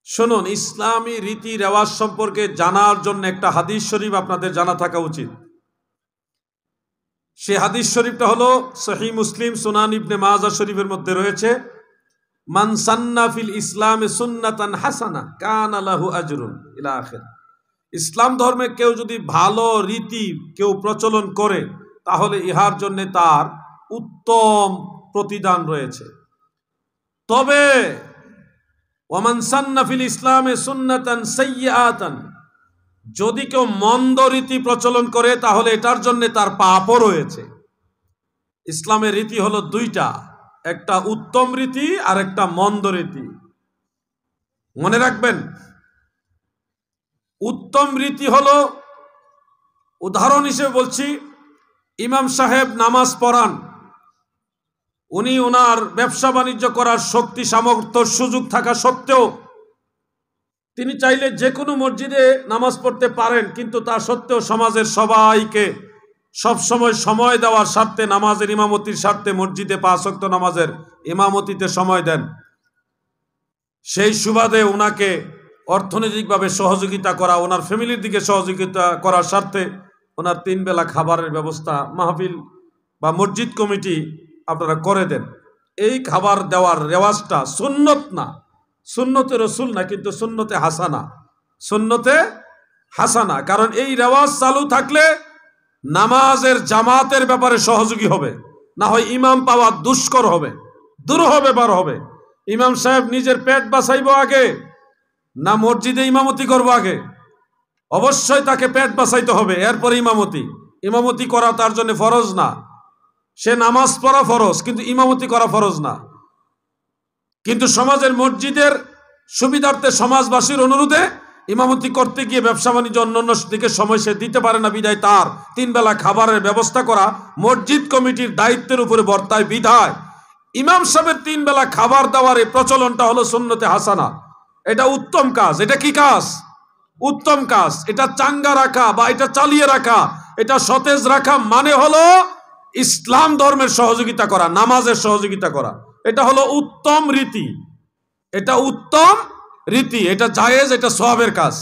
শুনুন, ইসলামী রীতি রেওয়াজ সম্পর্কে জানার জন্য একটা হাদিস শরীফ আপনাদের জানা থাকা উচিত। সে হাদিস শরীফটা হলো সহিহ মুসলিম, সুনান ইবনে মাজা শরীফের মধ্যে রয়েছে, মান সান্না ফিল ইসলামে সুন্নাতান হাসানা কানা লাহু আজরুন ইলা আখির। ইসলাম ধর্মে কেউ যদি ভালো রীতি কেউ প্রচলন করে তাহলে ইহার জন্য তার উত্তম প্রতিদান রয়েছে। তবে ওয়ামান সান্না ফিল ইসলামে সুন্নাতান সাইয়্যাতান, যদি কেউ মন্দ রীতি প্রচলন করে তাহলে এটার জন্য তার পাপও রয়েছে। ইসলামের রীতি হলো দুইটা, একটা উত্তম রীতি আর একটা মন্দ রীতি। মনে রাখবেন, উত্তম রীতি হলো, উদাহরণ হিসেবে বলছি, ইমাম সাহেব নামাজ পড়ান, উনি ওনার ব্যবসা বাণিজ্য করার শক্তি সামর্থ্য সুযোগ থাকা সত্ত্বেও তিনি চাইলে যে কোনো মসজিদে নামাজ পড়তে পারেন, কিন্তু তা সত্ত্বেও সমাজের সবাইকে সবসময় সময় দেওয়ার স্বার্থে, নামাজের ইমামতির স্বার্থে মসজিদে 5 ওয়াক্ত নামাজের ইমামতিতে সময় দেন। সেই সুবাদে ওনাকে অর্থনৈতিকভাবে সহযোগিতা করা, ওনার ফ্যামিলির দিকে সহযোগিতা করার স্বার্থে ওনার 3 বেলা খাবারের ব্যবস্থা মাহফিল বা মসজিদ কমিটি আপনারা করে দেন। এই খাবার দেওয়ার রেওয়াজটা সুন্নত না, সুন্নতে রসুল না, কিন্তু সুন্নতে হাসানা, সুন্নতে হাসানা। কারণ এই রেওয়াজ চালু থাকলে নামাজের জামাতের ব্যাপারে সহযোগী হবে, না হয় ইমাম পাওয়া দুষ্কর হবে, দুরূহ হবে। ইমাম সাহেব নিজের পেট বাঁচাইব আগে না মসজিদে ইমামতি করব আগে? অবশ্যই তাকে পেট বাঁচাইতে হবে, এরপরে ইমামতি করা তার জন্য ফরজ না। সে নামাজ পড়া ফরজ, কিন্তু ইমামতি করা ফরজ না। কিন্তু সমাজের মসজিদের সুবিধার্থে সমাজবাসীর অনুরোধে ইমামতি করতে গিয়ে ব্যবসা বাণিজ্য অন্যান্য দিকে সময় সে দিতে পারে না, বিধায় তার 3 বেলা খাবারের ব্যবস্থা করা মসজিদ কমিটির দায়িত্বের উপরে বর্তায়। বিধায় ইমাম সাহেবের 3 বেলা খাবার দেওয়ার এই প্রচলনটা হলো সুন্নতে হাসানা। এটা উত্তম কাজ। এটা কি কাজ? উত্তম কাজ। এটা চাঙ্গা রাখা বা এটা চালিয়ে রাখা, এটা সতেজ রাখা মানে হলো ইসলাম ধর্মের সহযোগিতা করা, নামাজের সহযোগিতা করা। এটা হলো উত্তম রীতি, এটা উত্তম রীতি, এটা জায়েজ, এটা সওয়াবের কাজ।